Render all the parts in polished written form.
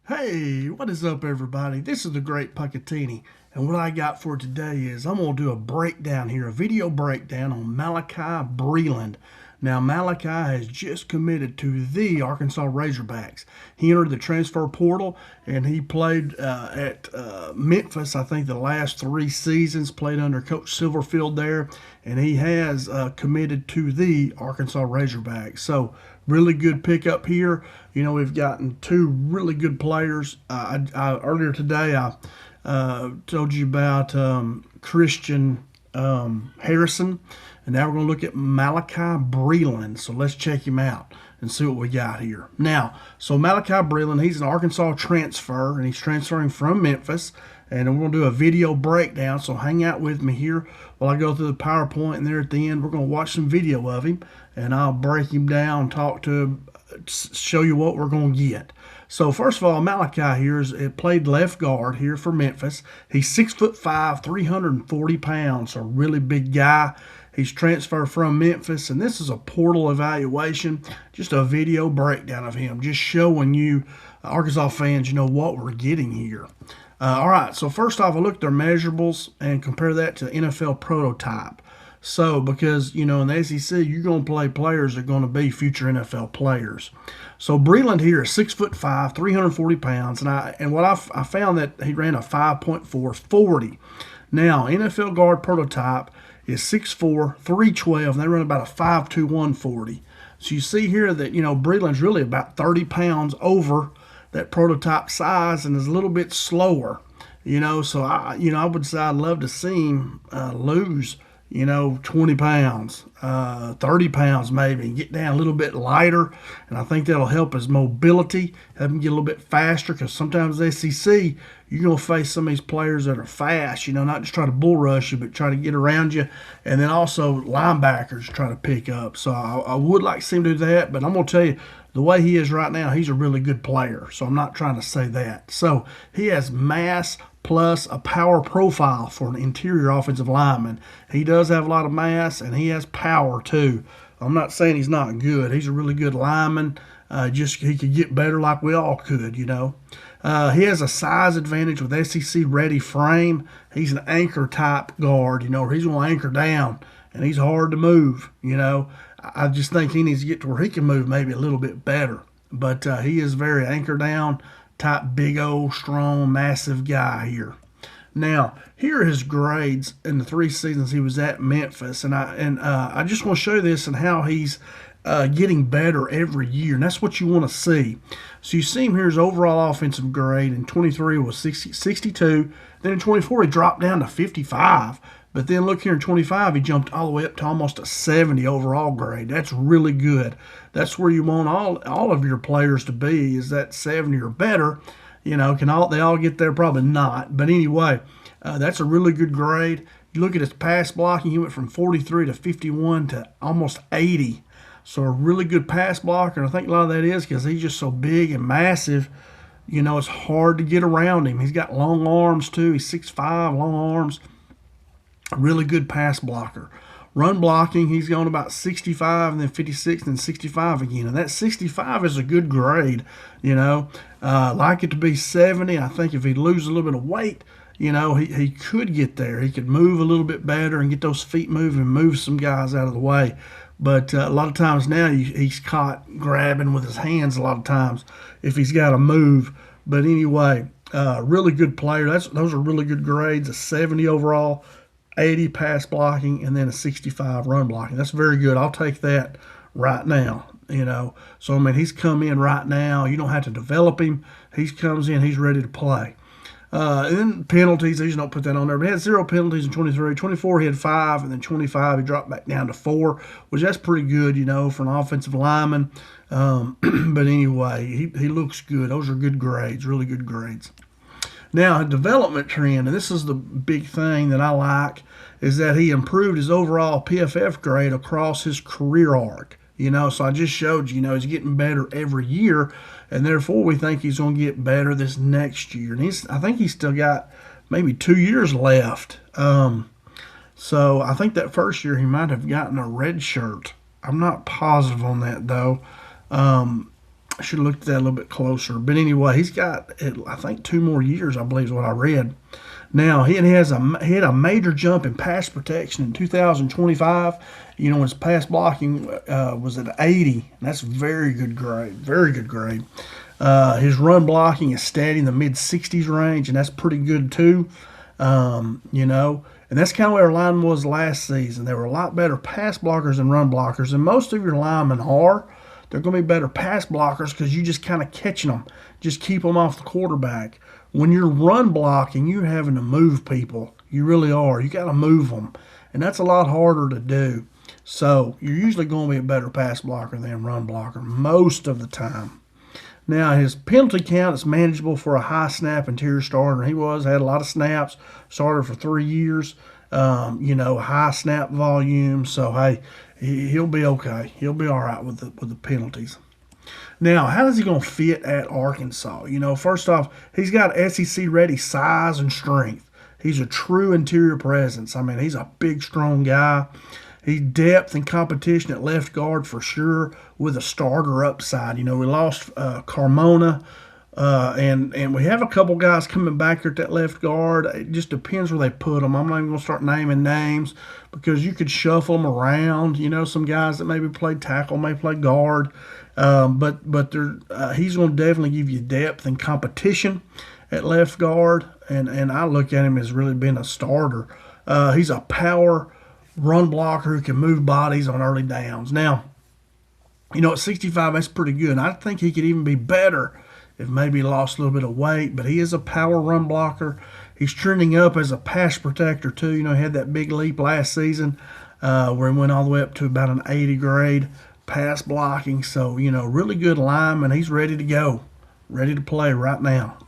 Hey, what is up, everybody? This is the Great Puckettini, and what I got for today is I'm going to do a breakdown here, a video breakdown on Malachi Breland. Now, Malachi has just committed to the Arkansas Razorbacks. He entered the transfer portal, and he played at Memphis, I think, the last 3 seasons, played under Coach Silverfield there, and he has committed to the Arkansas Razorbacks. So, really good pickup here. You know, we've gotten 2 really good players. Earlier today, I told you about Christian Harrison, and now we're going to look at Malachi Breland. So let's check him out and see what we got here. Now, so Malachi Breland, he's an Arkansas transfer, and he's transferring from Memphis. And we're going to do a video breakdown, so hang out with me here while I go through the PowerPoint, and there at the end we're going to watch some video of him, and I'll break him down, talk to him, show you what we're going to get. So first of all, Malachi here played left guard here for Memphis. He's 6'5", 340 pounds, so a really big guy. He's transferred from Memphis, and this is a portal evaluation, just a video breakdown of him, just showing you, Arkansas fans, you know, what we're getting here. All right, so first off, I looked at their measurables and compare that to the NFL prototype. So, because, you know, in the SEC, you're going to play players that are going to be future NFL players. So, Breland here is 6'5", 340 pounds, and what I found that he ran a 5.440. Now, NFL guard prototype is 6'4", 312, and they run about a 5'2", 140. So, you see here that, you know, Breland's really about 30 pounds over that prototype size and is a little bit slower, you know. So I would say I'd love to see him lose, you know, 20 pounds, 30 pounds maybe, and get down a little bit lighter. And I think that'll help his mobility, help him get a little bit faster, because sometimes the SEC, you're going to face some of these players that are fast, you know, not just try to bull rush you, but try to get around you. And then also linebackers try to pick up. So I would like to see him do that, but I'm going to tell you, the way he is right now, he's a really good player. So I'm not trying to say that. So he has mass plus a power profile for an interior offensive lineman. He does have a lot of mass, and he has power too. I'm not saying he's not good. He's a really good lineman. Just he could get better like we all could, you know. He has a size advantage with SEC ready frame. He's an anchor type guard, you know, where he's going to anchor down, and he's hard to move, you know. I just think he needs to get to where he can move maybe a little bit better. But he is very anchor down type, big old, strong, massive guy here. Now, here are his grades in the 3 seasons he was at Memphis. And I just want to show you this and how he's getting better every year. And that's what you want to see. So you see him here, his overall offensive grade in 23 was 62. Then in 24, he dropped down to 55. But then look here in 25, he jumped all the way up to almost a 70 overall grade. That's really good. That's where you want all of your players to be, is that 70 or better. You know, they all get there? Probably not. But anyway, that's a really good grade. You look at his pass blocking, he went from 43 to 51 to almost 80. So a really good pass blocker. And I think a lot of that is because he's just so big and massive. You know, it's hard to get around him. He's got long arms too. He's 6'5", long arms. A really good pass blocker. Run blocking, he's gone about 65 and then 56 and then 65 again. And that 65 is a good grade, you know. I'd like it to be 70. I think if he loses a little bit of weight, you know, he could get there. He could move a little bit better and get those feet moving and move some guys out of the way. But a lot of times now he's caught grabbing with his hands a lot of times if he's got to move. But anyway, really good player. Those are really good grades, a 70 overall, 80 pass blocking, and then a 65 run blocking. That's very good. I'll take that right now, you know. So, I mean, he's come in right now. You don't have to develop him. He comes in, he's ready to play. And then penalties, I usually don't put that on there. But he had 0 penalties in 23. 24, he had 5, and then 25, he dropped back down to 4, which that's pretty good, you know, for an offensive lineman. But anyway, he looks good. Those are good grades, really good grades. Now, a development trend, and this is the big thing that I like, is that he improved his overall PFF grade across his career arc. You know, so I just showed you, you know, he's getting better every year, and therefore we think he's going to get better this next year. And I think he's still got maybe 2 years left. So I think that first year he might have gotten a red shirt. I'm not positive on that, though. I should have looked at that a little bit closer. But anyway, he's got, I think, 2 more years, I believe is what I read. Now, he had a major jump in pass protection in 2025. You know, his pass blocking was at 80. And that's very good grade. Very good grade. His run blocking is steady in the mid-60s range, and that's pretty good too. You know, and that's kind of where our line was last season. They were a lot better pass blockers than run blockers, and most of your linemen are. They're going to be better pass blockers because you just kind of catching them. Just keep them off the quarterback. When you're run blocking, you're having to move people. You really are. You got to move them, and that's a lot harder to do. So you're usually going to be a better pass blocker than a run blocker most of the time. Now, his penalty count is manageable for a high snap interior starter. He had a lot of snaps, started for 3 years, you know, high snap volume. So, hey, he'll be okay. He'll be all right with the penalties. Now, how is he going to fit at Arkansas? You know, first off, he's got SEC-ready size and strength. He's a true interior presence. I mean, he's a big, strong guy. He's depth and competition at left guard for sure with a starter upside. You know, we lost Carmona, and we have a couple guys coming back here at that left guard. It just depends where they put them. I'm not even going to start naming names because you could shuffle them around. You know, some guys that maybe play tackle, may play guard. But he's going to definitely give you depth and competition at left guard, and I look at him as really being a starter. He's a power run blocker who can move bodies on early downs. Now, you know, at 65, that's pretty good. I think he could even be better if maybe he lost a little bit of weight, but he is a power run blocker. He's trending up as a pass protector, too. You know, he had that big leap last season where he went all the way up to about an 80 grade pass blocking. So, you know, really good lineman. He's ready to go, ready to play right now.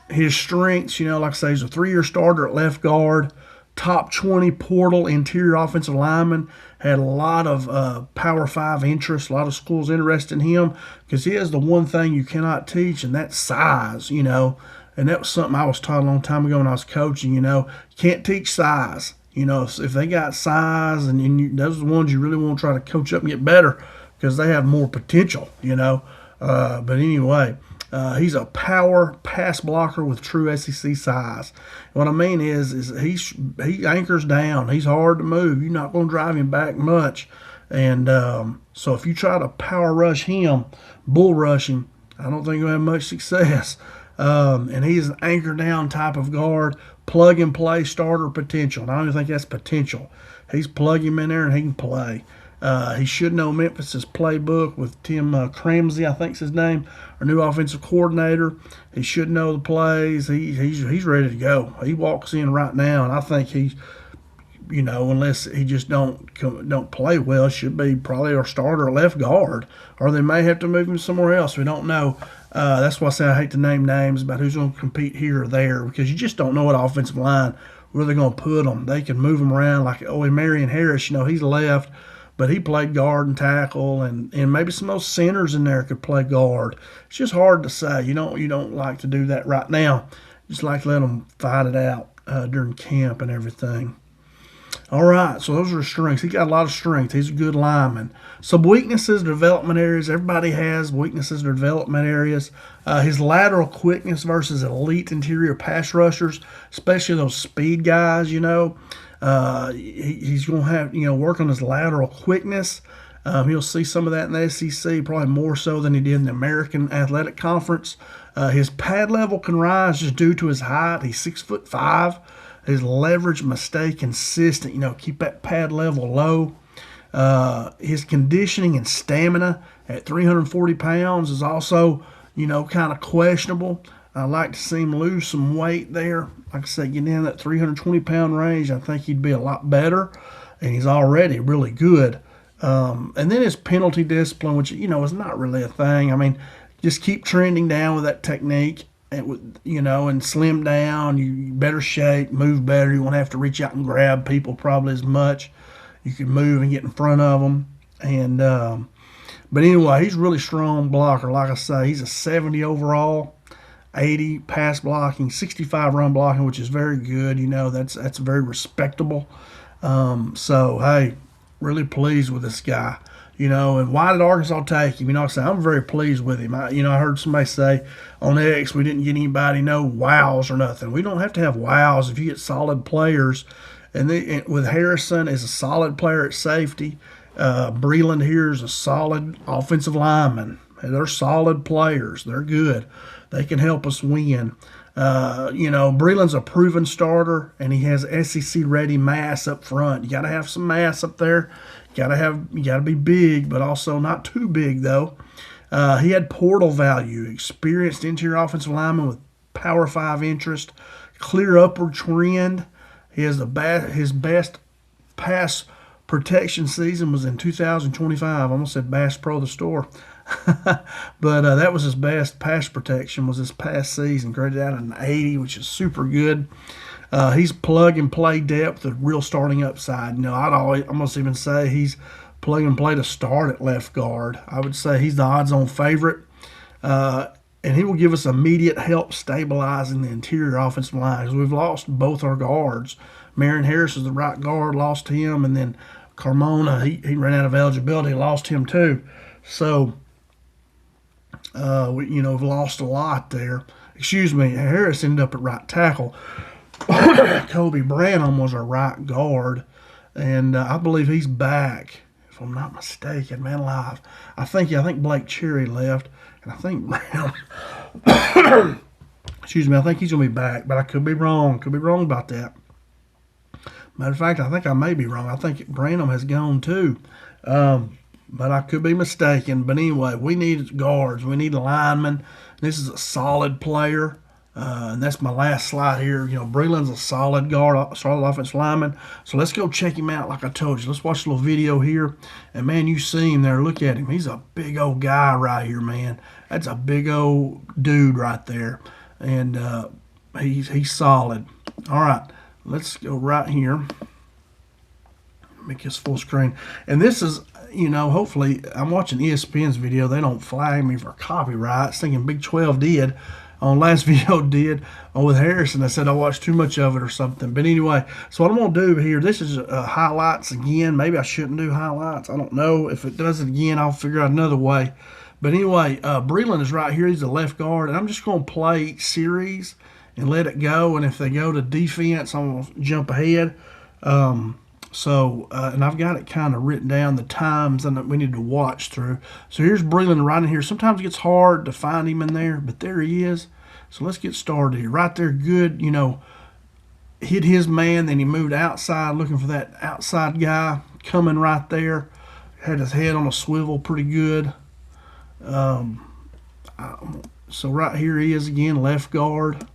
His strengths, you know, like I say, he's a 3-year starter at left guard. Top 20 portal interior offensive lineman, had a lot of Power 5 interest, a lot of schools interested in him because he has the one thing you cannot teach, and that's size, you know. And that was something I was taught a long time ago when I was coaching, you know. You can't teach size. You know, if they got size, and those are the ones you really want to try to coach up and get better because they have more potential, you know. But anyway, he's a power pass blocker with true SEC size. What I mean is he anchors down. He's hard to move. You're not going to drive him back much. And so if you try to power rush him, bull rush him, I don't think you'll have much success. And he's an anchor down type of guard, plug and play starter potential. And I don't even think that's potential. He's plug him in there and he can play. He should know Memphis's playbook with Tim Cramsey, I think's his name, our new offensive coordinator. He should know the plays. He's ready to go. He walks in right now, and I think he's, you know, unless he just don't play well, should be probably our starter left guard, or they may have to move him somewhere else. We don't know. That's why I say I hate to name names about who's going to compete here or there because you just don't know what offensive line where they're going to put them. They can move them around like Marion Harris. You know, he's left. But he played guard and tackle, and maybe some of those centers in there could play guard. It's just hard to say. You don't like to do that right now. You just like to let them fight it out during camp and everything. All right, so those are his strengths. He got a lot of strength. He's a good lineman. Some weaknesses, development areas. Everybody has weaknesses or development areas. His lateral quickness versus elite interior pass rushers, especially those speed guys, you know. He's going to have, you know, work on his lateral quickness. He'll see some of that in the SEC, probably more so than he did in the American Athletic Conference. His pad level can rise just due to his height. He's 6'5". His leverage must stay consistent. You know, keep that pad level low. His conditioning and stamina at 340 pounds is also, you know, kind of questionable. I'd like to see him lose some weight there. Like I said, get in that 320-pound range. I think he'd be a lot better, and he's already really good. And then his penalty discipline, which, you know, is not really a thing. I mean, just keep trending down with that technique, and, you know, and slim down. You better shape, move better. You won't have to reach out and grab people probably as much. You can move and get in front of them. And but anyway, he's a really strong blocker. Like I say, he's a 70 overall. 80 pass blocking, 65 run blocking, which is very good. You know, that's very respectable. So, hey, really pleased with this guy. And why did Arkansas take him? I say I'm very pleased with him. I heard somebody say on X we didn't get anybody no wows or nothing. We don't have to have wows if you get solid players. And with Harrison as a solid player at safety, Breland here is a solid offensive lineman. They're solid players. They're good. They can help us win. Breland's a proven starter, and he has SEC-ready mass up front. You got to have some mass up there. You got to be big, but also not too big though. He had portal value, experienced interior offensive lineman with Power 5 interest, clear upward trend. He has his best pass protection season was in 2025. I almost said Bass Pro the store. But that was his best pass protection was this past season, graded out at an 80, which is super good. He's plug and play depth, a real starting upside. I'd almost even say he's plug and play to start at left guard. I would say he's the odds-on favorite, and he will give us immediate help stabilizing the interior offensive line because we've lost both our guards. Marion Harris is the right guard, lost him, and then Carmona, he ran out of eligibility, lost him too. So we've lost a lot there. Harris ended up at right tackle. Kobe Branham was our right guard, and I believe he's back, if I'm not mistaken. Man alive, I think Blake Cherry left, and I think Brown. I think he's gonna be back, but I could be wrong. Could be wrong about that. Matter of fact, I think I may be wrong. I think Branham has gone too. But I could be mistaken. But anyway, we need guards. We need linemen. This is a solid player. And that's my last slide here. Breland's a solid guard, solid offensive lineman. So let's go check him out like I told you. Let's watch a little video here. And, man, you see him there. Look at him. He's a big old guy right here, man. That's a big old dude right there. And he's solid. All right. Let's go right here. Make this full screen. And this is, hopefully, I'm watching ESPN's video. They don't flag me for copyright. Thinking Big 12 did. On last video did with Harrison. I said I watched too much of it or something. But anyway, so what I'm going to do here, this is highlights again. Maybe I shouldn't do highlights. I don't know. If it does it again, I'll figure out another way. But anyway, Breland is right here. He's the left guard. And I'm just going to play each series and let it go. And if they go to defense, I'm going to jump ahead. And I've got it kind of written down, the times and we need to watch through. So here's Breland right in here. Sometimes it gets hard to find him in there, but there he is. So let's get started here. Right there, good, hit his man, then he moved outside looking for that outside guy coming right there. Had his head on a swivel pretty good. So right here he is again, left guard.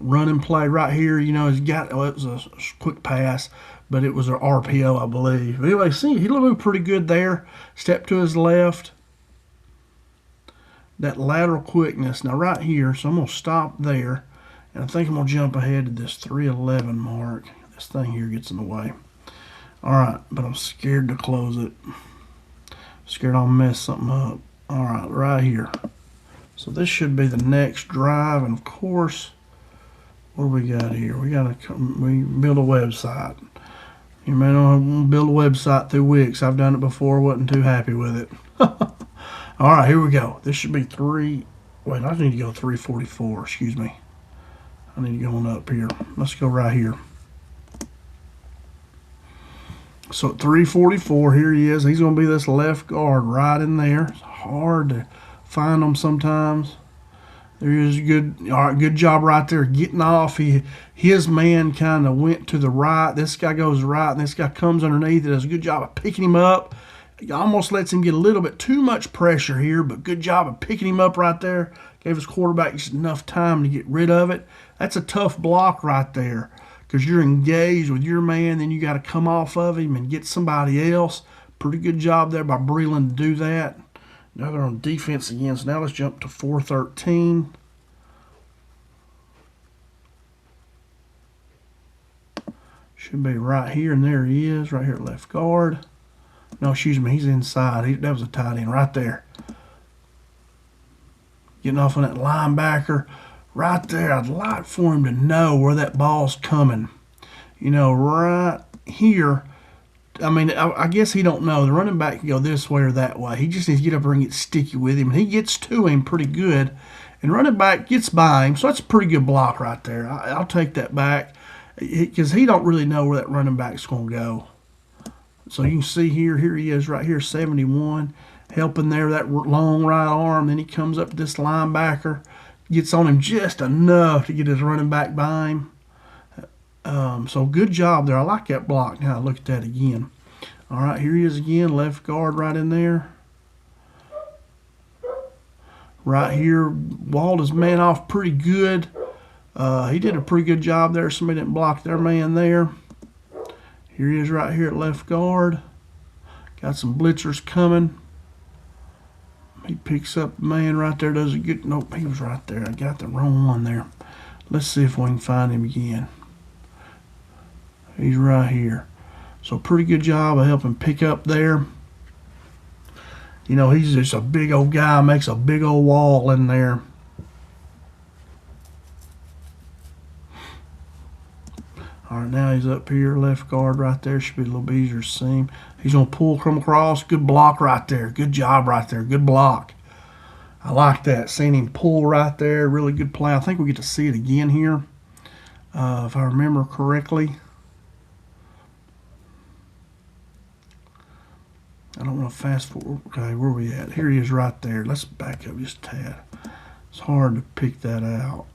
Run and play right here. He's got, it was a quick pass, but it was an RPO, I believe. But anyway, see, he moved pretty good there. Step to his left. That lateral quickness. Now, right here, so I'm going to stop there. And I think I'm going to jump ahead to this 3:11 mark. This thing here gets in the way. All right, but I'm scared to close it. Scared I'll mess something up. All right here. So this should be the next drive, and of course, what do we got here? We build a website. You may not build a website through Wix. I've done it before. Wasn't too happy with it. All right, here we go. This should be Wait, I need to go 344. Excuse me. I need to go on up here. Let's go right here. So at 344, here he is. He's going to be this left guard right in there. It's hard to find him sometimes. There is good. All right, good job right there getting off. His man kind of went to the right. This guy goes right, and this guy comes underneath. It does a good job of picking him up. He almost lets him get a little bit too much pressure here, but good job of picking him up right there. Gave his quarterback just enough time to get rid of it. That's a tough block right there because you're engaged with your man, then you got to come off of him and get somebody else. Pretty good job there by Breland to do that. Now they're on defense again, so now let's jump to 413. Should be right here, and there he is, right here at left guard. No, excuse me, he's inside. That was a tight end right there. Getting off on that linebacker right there. I'd like for him to know where that ball's coming. Right here I mean, I guess he don't know. The running back can go this way or that way. He just needs to get up there and get sticky with him. And he gets to him pretty good. And running back gets by him. So that's a pretty good block right there. I'll take that back because he don't really know where that running back's going to go. So you can see here he is right here, 71, helping there, that long right arm. Then he comes up to this linebacker, gets on him just enough to get his running back by him. So good job there. I like that block. Now look at that again. All right, here he is again, left guard right in there. Right here, walled his man off pretty good. He did a pretty good job there. Somebody didn't block their man there. Here he is right here at left guard. Got some blitzers coming. He picks up the man right there. Does a good. Nope, he was right there. I got the wrong one there. Let's see if we can find him again. He's right here. So pretty good job of helping pick up there. You know, he's just a big old guy, makes a big old wall in there. All right, now he's up here, left guard right there. Should be a little bit easier to see him. He's going to pull, come across. Good block right there. Good job right there. Good block. I like that. Seeing him pull right there. Really good play. I think we get to see it again here, if I remember correctly. I don't want to fast forward. Okay, where are we at? Here he is right there. Let's back up just a tad. It's hard to pick that out.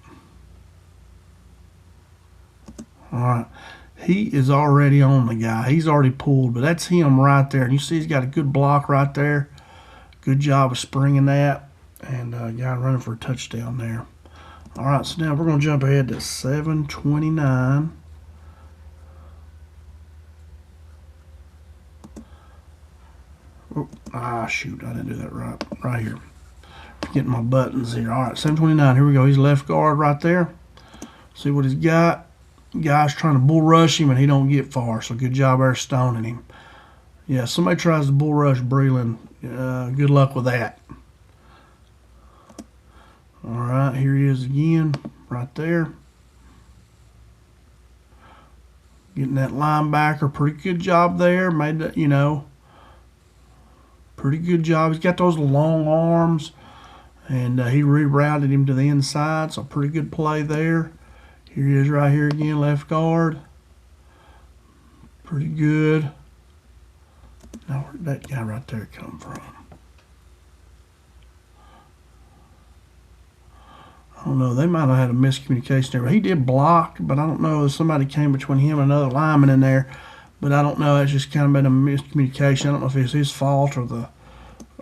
All right. He is already on the guy. He's already pulled, but that's him right there. And you see he's got a good block right there. Good job of springing that. And guy running for a touchdown there. All right, so now we're going to jump ahead to 7:29. Oh, shoot, I didn't do that right. Right here. Getting my buttons here. All right, 7:29. Here we go. He's left guard right there. See what he's got. Guy's trying to bull rush him, and he don't get far. So good job there stoning him. Yeah, somebody tries to bull rush Breland. Good luck with that. All right, here he is again, right there. Getting that linebacker. Pretty good job there. Made that, you know. Pretty good job. He's got those long arms, and he rerouted him to the inside, so pretty good play there. Here he is right here again, left guard. Pretty good. Now, where'd that guy right there come from? I don't know. They might have had a miscommunication there. He did block, but I don't know if somebody came between him and another lineman in there. But I don't know. It's just kind of been a miscommunication. I don't know if it's his fault or the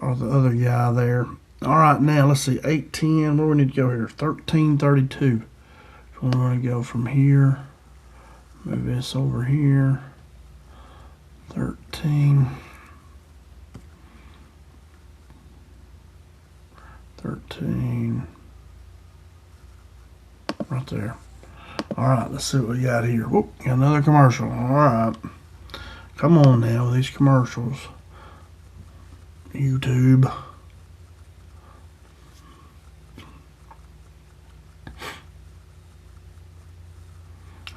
other guy there. All right, now let's see. 8:10. Where we need to go here? 13:32. So we're going to go from here. Move this over here. 13. 13. Right there. All right, let's see what we got here. Whoop, got another commercial. All right. Come on now with these commercials. YouTube.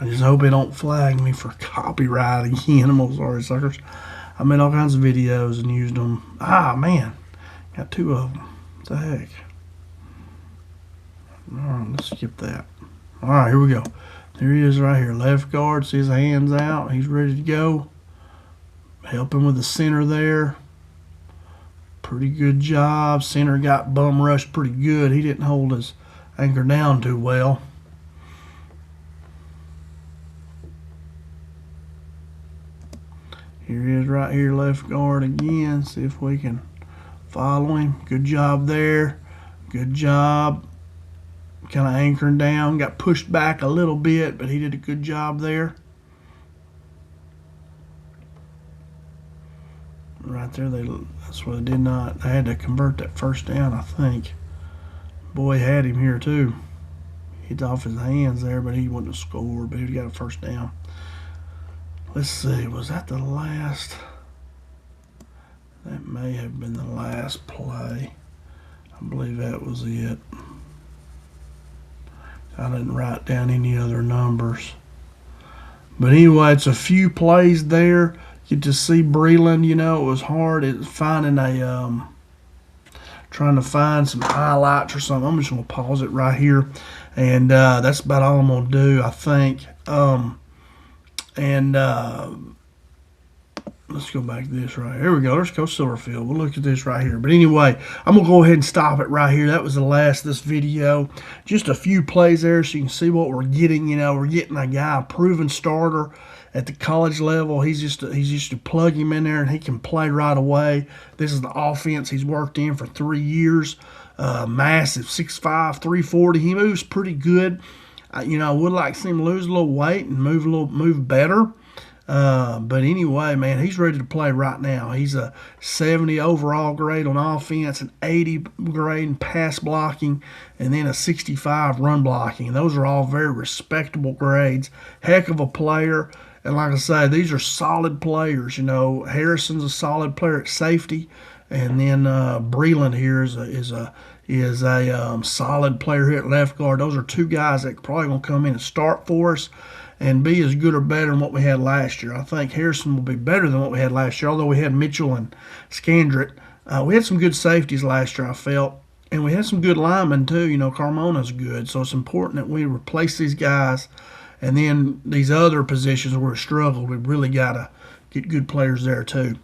I just hope they don't flag me for copyright again. I'm sorry, suckers. I made all kinds of videos and used them. Ah, man. Got two of them. What the heck? All right, let's skip that. All right, here we go. There he is right here. Left guard. See his hands out. He's ready to go. Helping with the center there. Pretty good job. Center got bum rushed pretty good. He didn't hold his anchor down too well. Here he is right here, left guard again. See if we can follow him. Good job there. Good job. Kind of anchoring down. Got pushed back a little bit, but he did a good job there. Right there, that's what they did not. They had to convert that first down, I think. Boy had him here too. He's off his hands there, but he wouldn't have scored, but he got a first down. Let's see, was that the last? That may have been the last play. I believe that was it. I didn't write down any other numbers. But anyway, it's a few plays there. get to see Breland. You know, it was hard at finding a trying to find some highlights or something. I'm just gonna pause it right here, and that's about all I'm gonna do, I think. Let's go back to this right here. Here we go. There's Coach Silverfield. We'll look at this right here. But anyway, I'm going to go ahead and stop it right here. That was the last of this video. Just a few plays there so you can see what we're getting. You know, we're getting a guy, a proven starter at the college level. He's just to plug him in there and he can play right away. This is the offense he's worked in for 3 years. Massive, 6'5", 340. He moves pretty good. You know, I would like to see him lose a little weight and move better. But anyway, man, he's ready to play right now. He's a 70 overall grade on offense, an 80 grade in pass blocking, and then a 65 run blocking. Those are all very respectable grades. Heck of a player. And like I say, these are solid players. You know, Harrison's a solid player at safety, and then Breland here is a solid player here at left guard. Those are two guys that probably gonna come in and start for us and be as good or better than what we had last year. I think Harrison will be better than what we had last year, although we had Mitchell and Scandrett. We had some good safeties last year, I felt, and we had some good linemen too. You know, Carmona's good, so it's important that we replace these guys. And then these other positions where we struggled, we really got to get good players there too.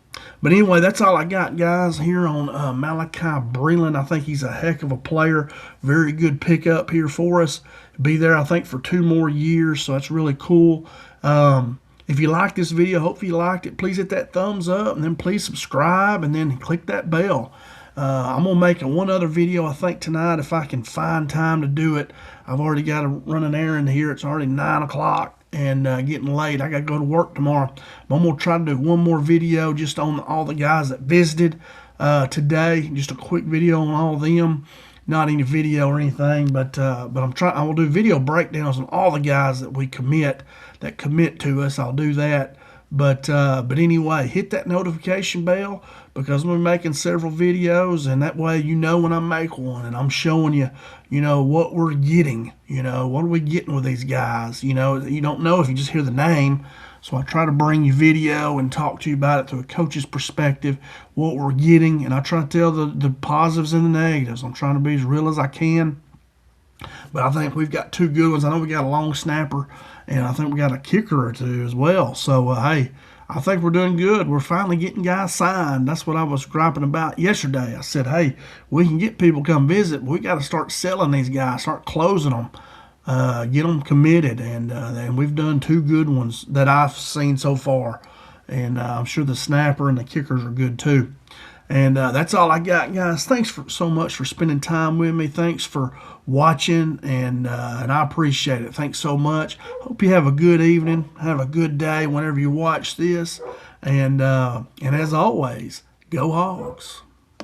But anyway, that's all I got, guys, here on Malachi Breland. I think he's a heck of a player. Very good pickup here for us. Be there, I think, for 2 more years, so that's really cool. If you like this video, hopefully you liked it. Please hit that thumbs up, and then please subscribe, and then click that bell. I'm going to make one other video, I think, tonight if I can find time to do it. I've already got to run an errand here. It's already 9 o'clock. And getting late. I got to go to work tomorrow. But I'm going to try to do one more video just on all the guys that visited today. Just a quick video on all of them. Not any video or anything, but I will do video breakdowns on all the guys that we commit to us. I'll do that. But anyway, hit that notification bell because we're making several videos, and that way you know when I make one, and I'm showing you, you know, what we're getting. You know, what are we getting with these guys? You know, you don't know if you just hear the name. So I try to bring you video and talk to you about it through a coach's perspective, what we're getting, and I try to tell the positives and the negatives. I'm trying to be as real as I can. But I think we've got 2 good ones. I know we got a long snapper, and I think we got a kicker or 2 as well. So, hey, I think we're doing good. We're finally getting guys signed. That's what I was griping about yesterday. I said, hey, we can get people come visit, but we got to start selling these guys, start closing them, get them committed. And we've done 2 good ones that I've seen so far. And I'm sure the snapper and the kickers are good too. And that's all I got, guys. Thanks so much for spending time with me. Thanks for watching, and I appreciate it. Thanks so much. Hope you have a good evening. Have a good day whenever you watch this. And as always, go Hogs.